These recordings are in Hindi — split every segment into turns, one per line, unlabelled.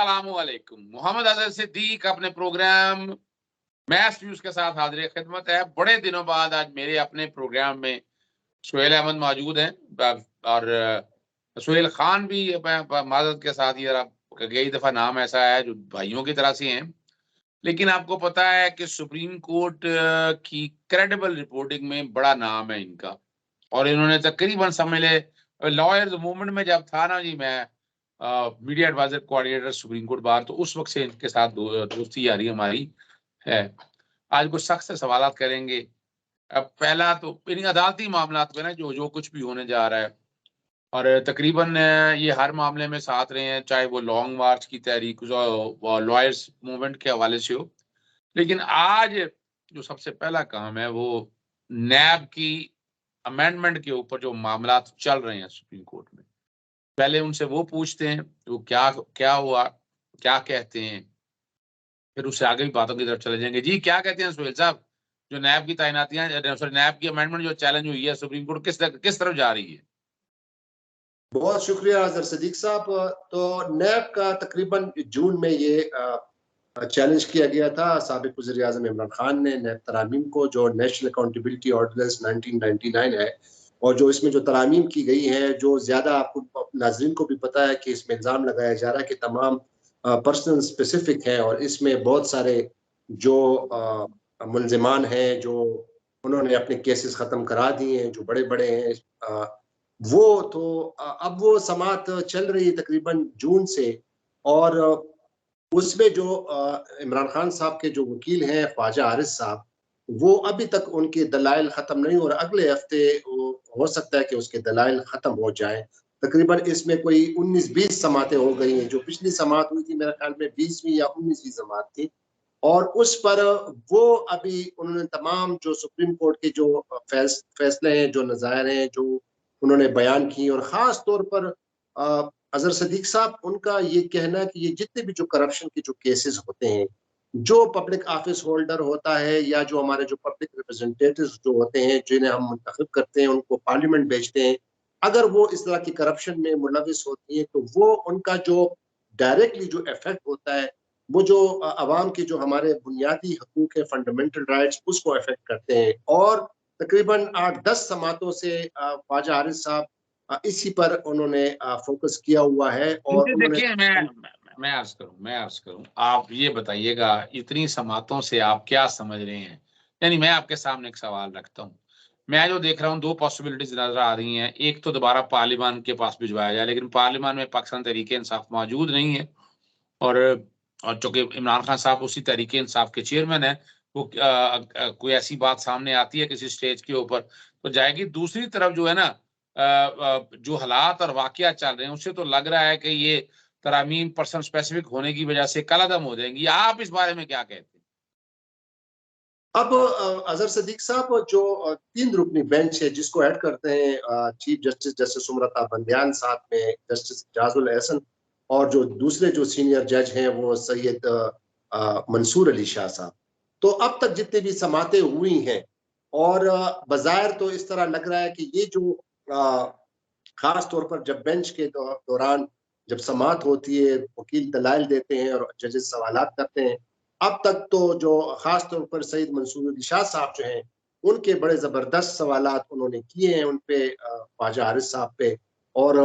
अस्सलामुअलैकुम। मोहम्मद अजहर सिद्दीक अपने प्रोग्राम मैच व्यूज के साथ हाजिर खिदमत है। बड़े दिनों बाद आज मेरे अपने प्रोग्राम में सुहेल अहमद मौजूद हैं और सुहेल खान भी माजरत के साथ ही कई दफा नाम ऐसा है जो भाइयों की तरह से हैं। लेकिन आपको पता है कि सुप्रीम कोर्ट की क्रेडिबल रिपोर्टिंग में बड़ा नाम है इनका, और इन्होंने तकरीबन समझ ले लॉयर्स मूवमेंट में जब था ना जी, मैं media adviser coordinator supreme court bar, तो उस वक्त से इनके साथ दोस्ती यारी हमारी है। आज कुछ सख्त से सवाल करेंगे। अब पहला तो इन अदालती मामला में ना जो कुछ भी होने जा रहा है, और तकरीबन ये हर मामले में साथ रहे हैं, चाहे वो लॉन्ग मार्च की तहरीक लॉयर्स मूवमेंट के हवाले से हो। लेकिन आज जो सबसे पहला काम है वो नैब की अमेंडमेंट के ऊपर जो मामला चल रहे हैं सुप्रीम कोर्ट में, पहले उनसे वो पूछते हैं वो क्या हुआ, क्या कहते हैं, फिर उससे आगे भी बातों की तरफ चले जाएंगे। जी क्या कहते हैं सुहेल साहब, जो नैब की तैनातियां, सॉरी नैब की अमेंडमेंट जो चैलेंज हुई है सुप्रीम कोर्ट किस तरफ जा रही है?
बहुत शुक्रिया अजहर सिद्दीक साहब। तो नैब का तकरीबन जून में ये चैलेंज किया गया था। साबिक वज़ीर आज़म इमरान खान ने नैब तरामीम को, जो नेशनल अकाउंटेबिलिटी ऑर्डिनेंस 1999 है, और जो इसमें जो तरामीम की गई है, जो ज़्यादा आपको नाज़रीन को भी पता है कि इसमें इल्ज़ाम लगाया जा रहा है कि तमाम पर्सनल स्पेसिफिक है, और इसमें बहुत सारे जो मुलजिमान हैं जो उन्होंने अपने केसेस ख़त्म करा दिए हैं, जो बड़े बड़े हैं, वो तो अब वो समात चल रही है तकरीबन जून से। और उसमें जो इमरान खान साहब के जो वकील हैं ख्वाजा आरिफ साहब, वो अभी तक उनके दलाइल ख़त्म नहीं, और अगले हफ्ते हो सकता है कि उसके दलाइल ख़त्म हो जाए। तकरीबन इसमें कोई 19-20 समातें हो गई हैं। जो पिछली समात हुई थी मेरे ख्याल में 20वीं या 19वीं समात थी, और उस पर वो अभी उन्होंने तमाम जो सुप्रीम कोर्ट के जो फैसले हैं, जो नज़ायर हैं, जो उन्होंने बयान किए, और ख़ास तौर पर अजहर सिद्दीक साहब, उनका ये कहना है कि ये जितने भी जो करप्शन के जो केसेस होते हैं, जो पब्लिक ऑफिस होल्डर होता है या जो हमारे जो पब्लिक रिप्रेजेंटेटिव्स जो होते हैं, जिन्हें हम मुंतखब करते हैं, उनको पार्लियामेंट भेजते हैं, अगर वो इस तरह की करप्शन में मुलविस होती है, तो वो उनका जो डायरेक्टली जो इफेक्ट होता है, वो जो अवाम के जो हमारे बुनियादी हकूक है, फंडामेंटल राइट्स, उसको इफेक्ट करते हैं। और तकरीबन 8-10 समातों से ख्वाजा आरिफ साहब इसी पर उन्होंने फोकस किया हुआ है। और उन्होंने
देखिए मैं अर्ज करूं, आप ये बताइएगा इतनी समातों से आप क्या समझ रहे हैं? यानी मैं आपके सामने एक सवाल रखता हूं। मैं जो देख रहा हूं, दो पॉसिबिलिटीज नजर आ रही हैं। एक तो दोबारा पार्लियामान के पास भिजवाया जाए, लेकिन पार्लियामान में पाकिस्तान तहरीक इंसाफ मौजूद नहीं है, और चूंकि इमरान खान साहब उसी तहरीक इंसाफ के चेयरमैन है, वो कोई ऐसी बात सामने आती है किसी स्टेज के ऊपर तो जाएगी। दूसरी तरफ जो है ना, जो हालात और वाकया चल रहे हैं, उससे तो लग रहा है कि ये तरामीम पर्सन स्पेसिफिक होने की वजह से कलअदम हो जाएंगी। आप इस बारे में क्या कहते हैं?
अब अजहर सिद्दीक साहब, जो 3 रुकनी बेंच है जिसको ऐड करते हैं चीफ जस्टिस सुमरता बंदियान, साथ में जस्टिस जाजुल एहसन, और जो दूसरे जो सीनियर जज हैं वो सैयद मंसूर अली शाह साहब। तो अब तक जितनी भी समातें हुई हैं, और बज़ाहिर तो इस तरह लग रहा है कि ये जो खास तौर पर जब बेंच के दौरान जब समात होती है, वकील दलाइल देते हैं और जजेस सवालात करते हैं, अब तक तो जो खास तौर पर सईद मंसूर अली शाह साहब जो हैं, उनके बड़े जबरदस्त सवालात उन्होंने किए हैं उन पे, ख्वाजा आरिफ साहब पे। और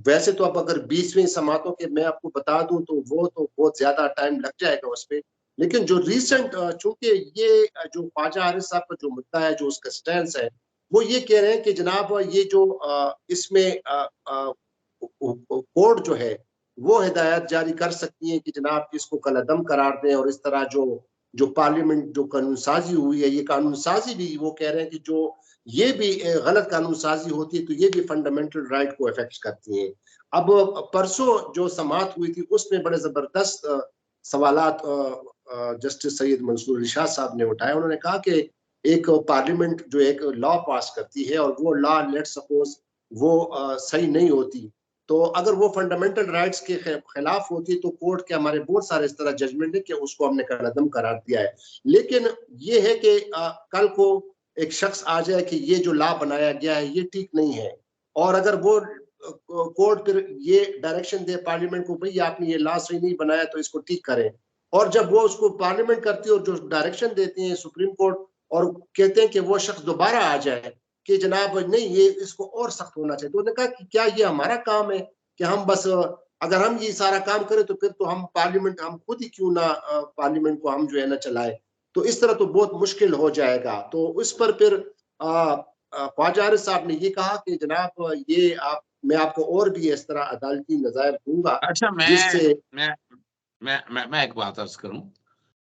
वैसे तो अब अगर 20वीं समातों के मैं आपको बता दूं तो वो तो बहुत ज्यादा टाइम लग जाएगा उस पे। लेकिन जो रिसेंट, चूंकि ये जो ख्वाजा आरिफ साहब का जो मुद्दा है, जो उसका स्टैंस है, वो ये कह रहे हैं कि जनाब ये जो इसमें कोर्ट जो है वो हिदायत जारी कर सकती है कि जनाब इसको कलअदम करार दें, और इस तरह जो जो पार्लियामेंट जो कानून साजी हुई है, ये कानून साजी भी वो कह रहे हैं कि जो ये भी गलत कानून साजी होती है तो ये भी फंडामेंटल राइट को अफेक्ट करती है। अब परसों जो समात हुई थी उसमें बड़े जबरदस्त सवालात जस्टिस सैयद मंसूर अली शाह साहब ने उठाए। उन्होंने कहा कि एक पार्लियामेंट जो एक लॉ पास करती है, और वो लॉ लेट सपोज वो सही नहीं होती, तो अगर वो फंडामेंटल राइट्स के खिलाफ होती तो कोर्ट के हमारे बहुत सारे इस तरह जजमेंट है कि उसको हमने कलअदम करार दिया है। लेकिन ये है कि कल को एक शख्स आ जाए कि ये जो लॉ बनाया गया है ये ठीक नहीं है, और अगर वो कोर्ट फिर ये डायरेक्शन दे पार्लियामेंट को, भाई आपने ये लॉ सही नहीं बनाया तो इसको ठीक करें, और जब वो उसको पार्लियामेंट करती है और जो डायरेक्शन देती है सुप्रीम कोर्ट और कहते हैं कि वो शख्स दोबारा आ जाए कि जनाब नहीं ये इसको और सख्त होना चाहिए, तो उन्होंने कहा कि क्या ये हमारा काम है कि हम बस अगर हम ये सारा काम करें तो फिर तो हम पार्लियामेंट हम खुद ही क्यों ना पार्लियामेंट को हम जो है ना चलाए, तो इस तरह तो बहुत मुश्किल हो जाएगा। तो उस पर फिर ख्वाजा आरिफ साहब ने ये कहा कि जनाब ये आप मैं आपको और भी इस तरह अदालती नज़ायर दूंगा।
अच्छा,
जिससे
मैं एक बात अर्ज करूं।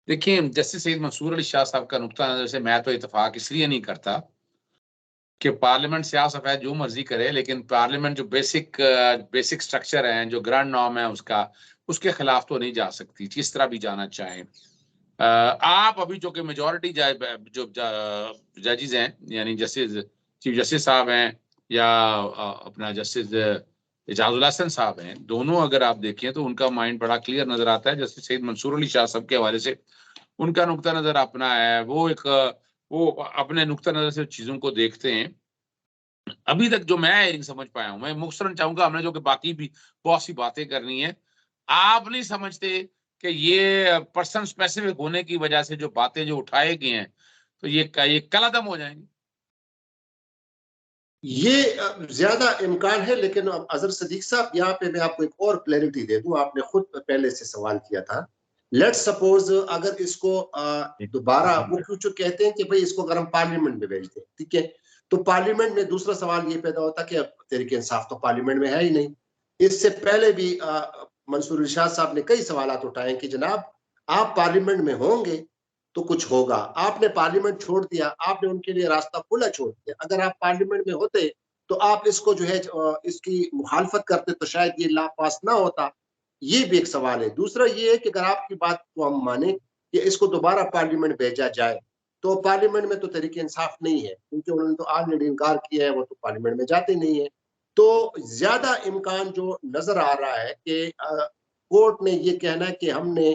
देखिए, जस्टिस सईद मंसूर अली शाह साहब का नुक्ता नजर से मैं तो इत्तेफाक इसलिए नहीं करता कि पार्लियामेंट स्याह सफेद जो मर्जी करे, लेकिन पार्लियामेंट जो बेसिक स्ट्रक्चर है, जो ग्रांड नॉर्म है उसका, उसके खिलाफ तो नहीं जा सकती, जिस तरह भी जाना चाहें। आप अभी जो कि मेजॉरिटी जो जजेस हैं, यानी चीफ जस्टिस साहब हैं या अपना जस्टिस एजाजुल हसन साहब हैं, दोनों अगर आप देखें तो उनका माइंड बड़ा क्लियर नजर आता है। जस्टिस सईद मंसूर अली शाह साहब के हवाले से उनका नुक्ता नजर अपना है, वो अपने नुक्ता नजर से चीजों को देखते हैं। अभी तक जो मैं हेयरिंग समझ पाया हूं, मैं मुख्तसरन चाहूंगा, हमने जो कि बाकी भी बहुत सी बातें करनी है, आप नहीं समझते कि ये पर्सन स्पेसिफिक होने की वजह से जो बातें जो उठाए गए हैं तो ये कलअदम हो जाएंगे?
ये ज्यादा इम्कान है, लेकिन अजहर सदीक साहब यहाँ पे मैं आपको एक और क्लैरिटी दे दूं, आपने खुद पहले से सवाल किया था। लेट्स सपोज अगर इसको दोबारा वो क्यों कहते हैं कि भाई इसको अगर हम पार्लियामेंट में भेज दें, ठीक है, तो पार्लियामेंट में दूसरा सवाल ये पैदा होता कि तहरीक इंसाफ तो पार्लियामेंट में है ही नहीं। इससे पहले भी मंसूर इरशाद साहब ने कई सवाल उठाए कि जनाब आप पार्लियामेंट में होंगे तो कुछ होगा, आपने पार्लियामेंट छोड़ दिया, आपने उनके लिए रास्ता खुला छोड़ दिया। अगर आप पार्लियामेंट में होते तो आप इसको जो है इसकी मुखालफत करते तो शायद ये लॉ पास ना होता। ये भी एक सवाल है। दूसरा ये है कि अगर आपकी बात को हम माने कि इसको दोबारा पार्लियामेंट भेजा जाए, तो पार्लियामेंट में तो तहरीक इंसाफ नहीं है, क्योंकि उन्होंने तो ऑलरेडी इनकार किया है, वो तो पार्लियामेंट में जाते नहीं है। तो ज्यादा इम्कान जो नजर आ रहा है कि कोर्ट ने ये कहना है कि हमने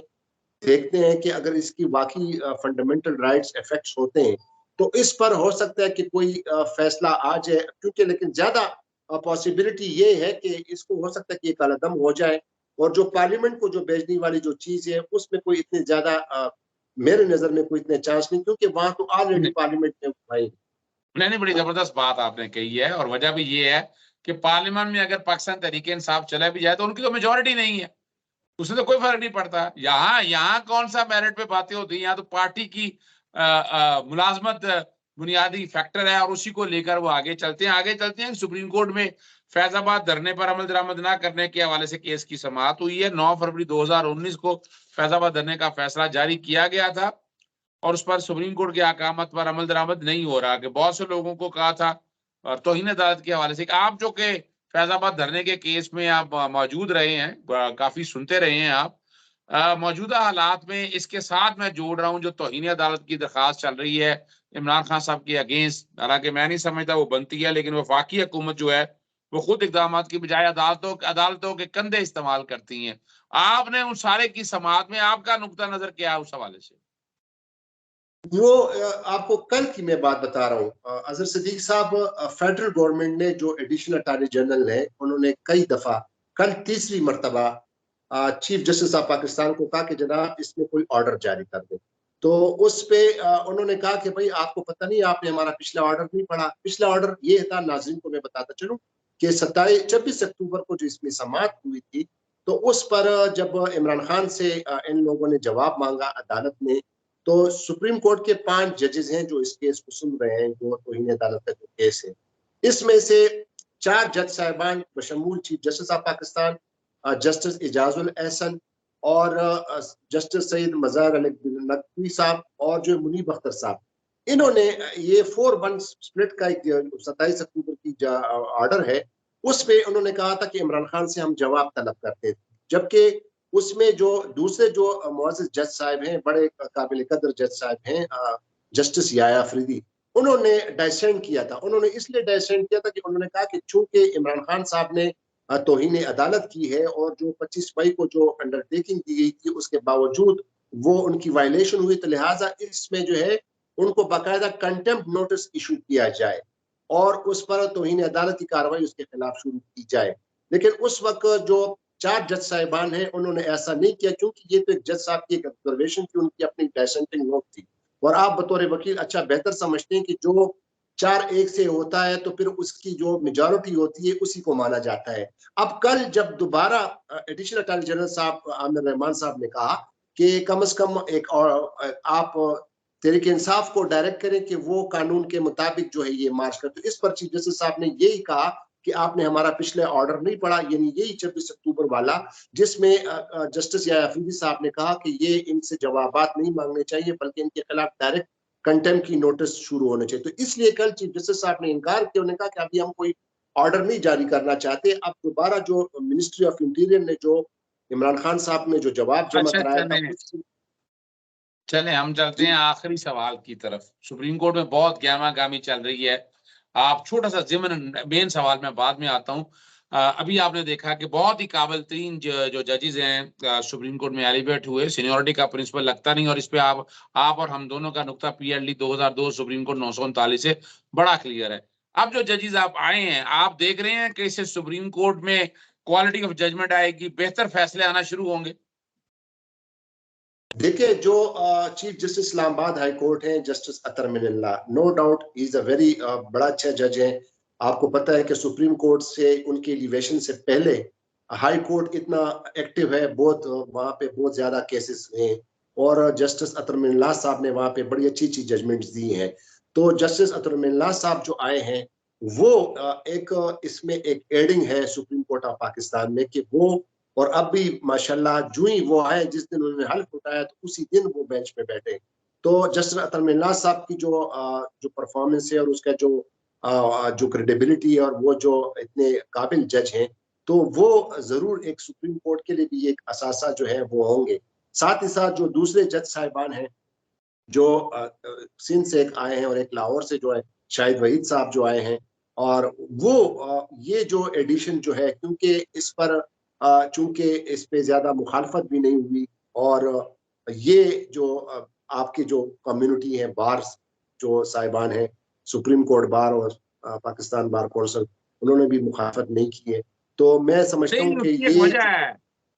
देखते हैं कि अगर इसकी वाकई फंडामेंटल राइट्स इफेक्ट्स होते हैं तो इस पर हो सकता है कि कोई फैसला आ जाए, क्योंकि लेकिन ज्यादा पॉसिबिलिटी ये है कि इसको हो सकता है कि कलअदम हो जाए, और जो पार्लियामेंट को जो भेजने वाली जो चीज है उसमें कोई इतनी ज्यादा मेरे नजर में कोई इतने चांस नहीं, क्योंकि वहां तो ऑलरेडी पार्लियामेंट में भाई।
नहीं, बड़ी जबरदस्त बात आपने कही है, और वजह भी ये है कि पार्लियामेंट में अगर पाकिस्तान तहरीक इंसाफ चला भी जाए तो उनकी तो मेजोरिटी नहीं है, उससे तो कोई फर्क नहीं पड़ता। यहाँ कौन सा मेरिट पे बातें होती हैं, यहाँ तो पार्टी की मुलाजमत बुनियादी फैक्टर है, और उसी को लेकर वो आगे चलते हैं। सुप्रीम कोर्ट में फैजाबाद धरने पर अमल दरामद न करने के हवाले से केस की समाअत हुई है। 9 फरवरी 2019 को फैजाबाद धरने का फैसला जारी किया गया था, और उस पर सुप्रीम कोर्ट के अहकामात पर अमल दरामद नहीं हो रहा। कि बहुत से लोगों को कहा था, और तौहीन अदालत के हवाले से, आप जो कि फैजाबाद धरने के केस में आप मौजूद रहे हैं, काफी सुनते रहे हैं आप, मौजूदा हालात में इसके साथ मैं जोड़ रहा हूं जो तौहीन अदालत की दरखास्त चल रही है इमरान खान साहब के अगेंस्ट। हालांकि मैं नहीं समझता वो बनती है, लेकिन वफाकी हुकूमत जो है वो खुद इकदाम की बजाय अदालतों के कंधे इस्तेमाल करती हैं। आपने उन सारे की समाअत में आपका नुक्ता नजर क्या है उस हवाले से?
वो आपको कल की मैं बात बता रहा हूँ। अजहर सदीक साहब, फेडरल गवर्नमेंट ने जो एडिशनल अटॉर्नी जनरल है, उन्होंने कई दफा, कल तीसरी मरतबा चीफ जस्टिस ऑफ पाकिस्तान को कहा कि जनाब इसमें कोई ऑर्डर जारी कर दे। तो उस पे उन्होंने कहा कि भाई आपको पता नहीं, आपने हमारा पिछला ऑर्डर नहीं पढ़ा। पिछला ऑर्डर ये था, नाज़रीन को मैं बताता चलूं कि 26 अक्टूबर को जो इसमें समाअत हुई थी, तो उस पर जब इमरान खान से इन लोगों ने जवाब मांगा अदालत ने, तो सुप्रीम कोर्ट के 5 जजेस हैं जो इस केस को सुन रहे हैं, जो तौहीन अदालत का जो केस है, इसमें से 4 जज साहिबान बशमूल chief justice of Pakistan, justice Ejazul Ahsan और जस्टिस सईद मज़ार अली नकवी साहब और जो मुनीब अख्तर साहब, इन्होंने ये 4-1 स्प्लिट का एक 27 अक्टूबर की ऑर्डर है, उस पे उन्होंने कहा था कि इमरान खान से हम जवाब तलब करते थे। जबकि उसमें जो दूसरे जो मुअज़्ज़ज़ जज साहब हैं, बड़े काबिल कदर जज साहब हैं, जस्टिस याया अफरीदी, उन्होंने डाइसेंट किया था। उन्होंने इसलिए डाइसेंट किया था कि उन्होंने कहा कि चूंकि इमरान खान साहब ने तौहीन अदालत की है, और जो 25 मई को जो अंडरटेकिंग की गई थी उसके बावजूद वो उनकी वायलेशन हुई, तो लिहाजा इसमें जो है उनको बाकायदा कंटेम्प्ट नोटिस इशू किया जाए। और उस पर तौहीन अदालत की कार्रवाई उसके खिलाफ शुरू की जाए। लेकिन उस वक्त जो 4 जज साहिबान हैं उन्होंने ऐसा नहीं किया, क्योंकि ये तो एक जज साहब की एक ऑब्जर्वेशन थी, उनकी अपनी डिसेंटिंग नोट थी। और आप बतौर वकील अच्छा बेहतर समझते हैं कि जो 4-1 से होता है तो फिर उसकी जो मेजॉरिटी होती है उसी को माना जाता है। अब कल जब दोबारा एडिशनल अटॉर्नी जनरल साहब आमिर रहमान साहब ने कहा कि कम से कम एक और आप तहरीक इंसाफ को डायरेक्ट करें कि वो कानून के मुताबिक जो है ये मार्च कर, तो इस पर चीफ जस्टिस साहब ने यही कहा कि आपने हमारा पिछले ऑर्डर नहीं पढ़ा, यानी यही 26 अक्टूबर वाला, जिसमें जस्टिस या अफरीदी साहब ने कहा कि ये इनसे जवाबात नहीं मांगने चाहिए बल्कि इनके खिलाफ डायरेक्ट कंटेम्प्ट की नोटिस शुरू होने चाहिए। तो इसलिए कल चीफ जस्टिस साहब ने इनकार किया, उन्होंने कहा कि अभी हम कोई ऑर्डर नहीं जारी करना चाहते। अब दोबारा जो मिनिस्ट्री ऑफ इंटीरियर ने जो इमरान खान साहब ने जो जवाब जमा
अच्छा
कराया था
चले हम चलते हैं आखिरी सवाल की तरफ। सुप्रीम कोर्ट में बहुत गहमा गामी चल रही है। आप छोटा सा जिमन मेन सवाल में बाद में आता हूँ। अभी आपने देखा कि बहुत ही काबिल तरीन जो जजेस हैं सुप्रीम कोर्ट में एलिवेट हुए, सीनियोरिटी का प्रिंसिपल लगता नहीं, और इस पे आप और हम दोनों का नुक्ता PLD 2002 सुप्रीम कोर्ट 939 से बड़ा क्लियर है। अब जो जजेस आप आए हैं, आप देख रहे हैं कि इससे सुप्रीम कोर्ट में क्वालिटी ऑफ जजमेंट आएगी, बेहतर फैसले आना शुरू होंगे।
देखिए, जो chief justice Islamabad high court है justice Athar Minallah, no doubt is a very बड़ा अच्छा जज है। आपको पता है कि सुप्रीम कोर्ट से उनके एलिवेशन से पहले हाई कोर्ट इतना एक्टिव है, बहुत वहाँ पे बहुत ज्यादा केसेस हैं, और जस्टिस अतर मिनल्ला साहब ने वहाँ पे बड़ी अच्छी अच्छी जजमेंट्स दी हैं। तो जस्टिस अतर मिनल्ला साहब जो आए हैं वो एक इसमें एक एडिंग है सुप्रीम कोर्ट ऑफ पाकिस्तान में कि वो, और अब भी माशाल्लाह जो ही वो आए, जिस दिन उन्होंने हल्फ उठाया तो उसी दिन वो बेंच पे बैठे। तो जस्टिस अतर मिनल्ला साहब की जो परफॉर्मेंस है और उसका जो क्रेडिबिलिटी है और वो जो इतने काबिल जज हैं, तो वो जरूर एक सुप्रीम कोर्ट के लिए भी एक असासा जो है वो होंगे। साथ ही साथ जो दूसरे जज साहिबान हैं जो सिंध से एक आए हैं और एक लाहौर से जो है शाहिद वहीद साहब जो आए हैं, और वो ये जो एडिशन जो है, क्योंकि इस पर चूंकि इस पे ज्यादा मुखालफत भी नहीं हुई, और ये जो आपके जो कम्युनिटी है बार जो साहिबान हैं, सुप्रीम कोर्ट बार और पाकिस्तान बार कौंसिल, उन्होंने भी मुखालफत नहीं की है। तो मैं समझता हूँ
नहीं,
कि
उसकी एक
ये
वजह है।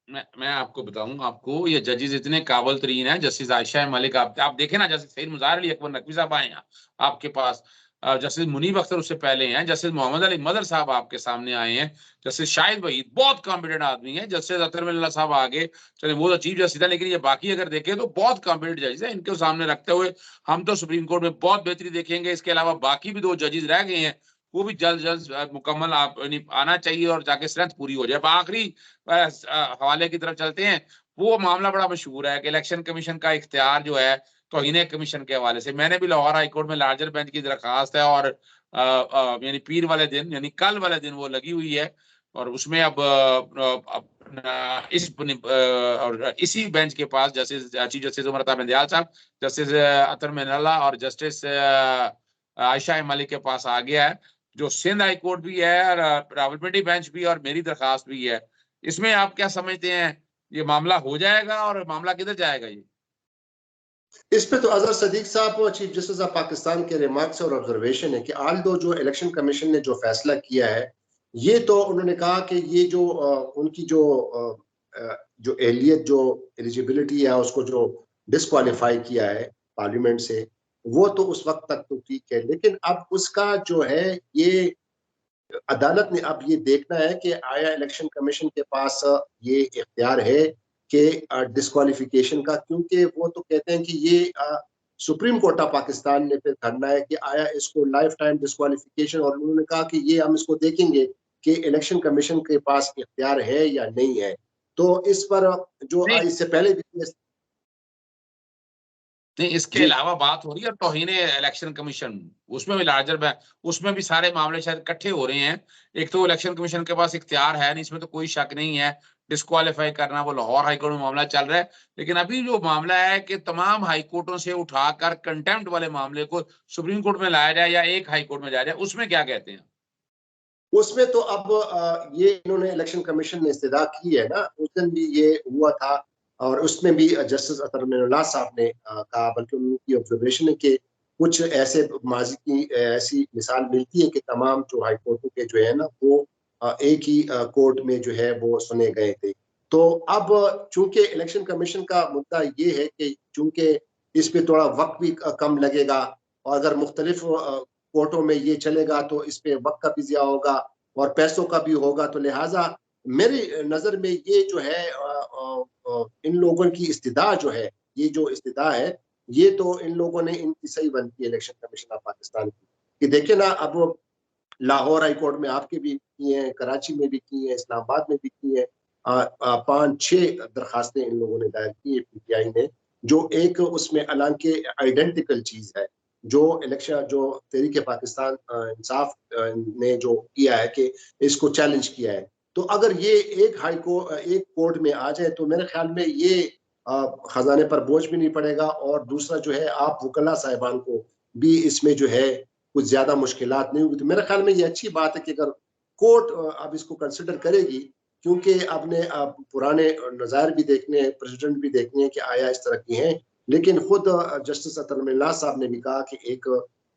मैं आपको बताऊं, आपको ये जजेस इतने काबिल तरीन हैं। जस्टिस आयशा मलिक, आप देखें ना, जस्टिस सईद मुज़ाहिर अली अकबर नकवी साहब आए हैं आपके पास, जस्टिस मुनीब अख्तर उससे पहले हैं, जस्टिस मोहम्मद अली मदर साहब आपके सामने आए हैं, जस्टिस शाहिद वहीद बहुत कॉम्पिटेंट आदमी है, जस्टिस अतर मिनल्ला साहब आगे चले, वो तो चीफ जस्टिस है, लेकिन ये बाकी अगर देखें तो बहुत कॉम्पिटेंट जजेस है। इनको सामने रखते हुए हम तो सुप्रीम कोर्ट में बहुत बेहतरी देखेंगे। इसके अलावा बाकी भी 2 जजेस रह गए हैं, वो भी जल्द जल्द मुकम्मल आप आना चाहिए और जाके स्ट्रेंथ पूरी हो जाए। अब आखिरी हवाले की तरफ चलते हैं। वो मामला बड़ा मशहूर है कि इलेक्शन कमीशन का इख्तियार जो है तौहीन कमीशन के हवाले से, मैंने भी लाहौर हाई कोर्ट में लार्जर बेंच की दरखास्त है, और यानी पीर वाले दिन यानी कल वाले दिन वो लगी हुई है, और उसमें अब और इसी बेंच के पास justice chief justice Umar Ata Bandial साहब, जस्टिस अतर मिनल्ला और जस्टिस आयशा मलिक के पास आ गया है, जो सिंध हाई कोर्ट भी है और रावलपिंडी बेंच भी, और मेरी दरखास्त भी है। इसमें आप क्या समझते हैं, ये मामला हो जाएगा और मामला किधर जाएगा? ये
इस पे तो अजहर सदीक साहब और चीफ जस्टिस ऑफ पाकिस्तान के रिमार्क्स और ऑब्जर्वेशन है कि आल दो जो इलेक्शन कमीशन ने जो फैसला किया है, ये तो उन्होंने कहा कि ये जो उनकी जो एहलियत जो एलिजिबिलिटी है उसको जो डिस्क्वालीफाई किया है पार्लियामेंट से, वो तो उस वक्त तक तो ठीक है, लेकिन अब उसका जो है ये अदालत ने अब ये देखना है कि आया इलेक्शन कमीशन के पास ये इख्तियार है कि डिस्क्वालिफिकेशन का, क्योंकि वो तो कहते हैं कि ये सुप्रीम कोर्ट ऑफ पाकिस्तान ने फिर करना है कि आया इसको लाइफ टाइम डिस्क्वालिफिकेशन, और उन्होंने कहा कि ये हम इसको देखेंगे कि इलेक्शन कमीशन के पास इख्तियार है या नहीं है। तो इस पर जो
नहीं
इससे पहले भी
नहीं, इसके
जी
अलावा बात हो रही है तौहीन इलेक्शन कमीशन, उसमें भी लार्जर बैंक, उसमें भी सारे मामले शायद इकट्ठे हो रहे हैं। एक तो इलेक्शन कमीशन के पास इख्तियार है नहीं, इसमें तो कोई शक नहीं है, डिस्क्वालीफाई करना वो लाहौर हाईकोर्ट में मामला चल रहा है। लेकिन अभी जो मामला है कि तमाम हाईकोर्टों से उठाकर कंटेम्प्ट वाले मामले को सुप्रीम कोर्ट में लाया जाए या एक हाईकोर्ट में जाया जाए, उसमें क्या कहते हैं?
उसमें तो अब ये इन्होंने इलेक्शन कमीशन ने इस्तदा की है ना, उस दिन भी ये हुआ था, और उसमें भी जस्टिस अतर मिनल्ला साहब ने कहा, बल्कि उनकी ऑब्जर्वेशन है कि कुछ ऐसे माजी की ऐसी मिसाल मिलती है कि तमाम जो हाई कोर्टों के जो है ना वो एक ही कोर्ट में जो है वो सुने गए थे। तो अब चूंकि इलेक्शन कमीशन का मुद्दा ये है कि चूंकि इस पे थोड़ा वक्त भी कम लगेगा और अगर मुख्तलिफ कोर्टों में ये चलेगा तो इस पे वक्त का भी ज़िया होगा और पैसों का भी होगा, तो लिहाजा मेरी नज़र में ये जो है इन लोगों की इस्तिदा जो है, ये जो इस्तिदा है, ये तो इन लोगों ने इनकी सही बनती है इलेक्शन कमीशन ऑफ पाकिस्तान की। कि देखिए ना, अब लाहौर हाई कोर्ट में आपके भी की हैं, कराची में भी की हैं, इस्लामाबाद में भी की हैं। 5-6 दरखास्तें इन लोगों ने दायर की है पीटीआई ने, जो एक उसमें हालांकि आइडेंटिकल चीज है, जो इलेक्शन जो तहरीक पाकिस्तान इंसाफ ने जो किया है कि इसको चैलेंज किया है। तो अगर ये एक एक कोर्ट में आ जाए तो मेरे ख्याल में ये खजाने पर बोझ भी नहीं पड़ेगा और दूसरा जो है आप वकला साहिबान को भी इसमें जो है कुछ ज्यादा मुश्किलात नहीं होगी। तो मेरे ख्याल में ये अच्छी बात है कि अगर कोर्ट अब इसको कंसिडर करेगी, क्योंकि आपने पुराने नज़ायर भी देखने हैं, प्रेसिडेंट भी देखने हैं कि आया इस तरह की हैं, लेकिन खुद जस्टिस अतर मिल्ला साहब ने भी कहा कि एक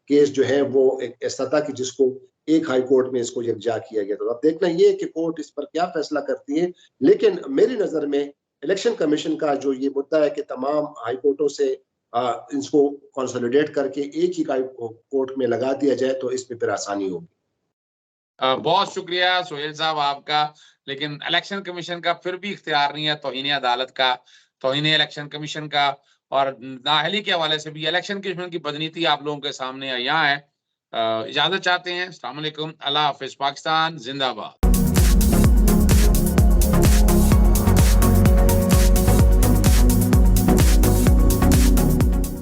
केस जो है वो एक ऐसा था कि जिसको एक हाई कोर्ट में इसको यकजा किया गया। तो अब देखना ये है कि कोर्ट इस पर क्या फैसला करती है। लेकिन मेरी नजर में इलेक्शन कमीशन का जो ये मुद्दा है कि तमाम हाई कोर्टों से इसको कंसोलिडेट करके एक ही कोर्ट में लगा दिया जाए तो इस पे फिर आसानी होगी।
बहुत शुक्रिया सोहेल साहब आपका, लेकिन इलेक्शन कमीशन का फिर भी इख्तियार नहीं है तौहीन अदालत का, तौहीन इलेक्शन कमीशन का और नाअहली के हवाले से भी इलेक्शन कमीशन की बदनीति आप लोगों के सामने यहाँ है। इजाजत चाहते हैं। अस्सलाम वालेकुम, अल्लाह हाफिज, पाकिस्तान जिंदाबाद।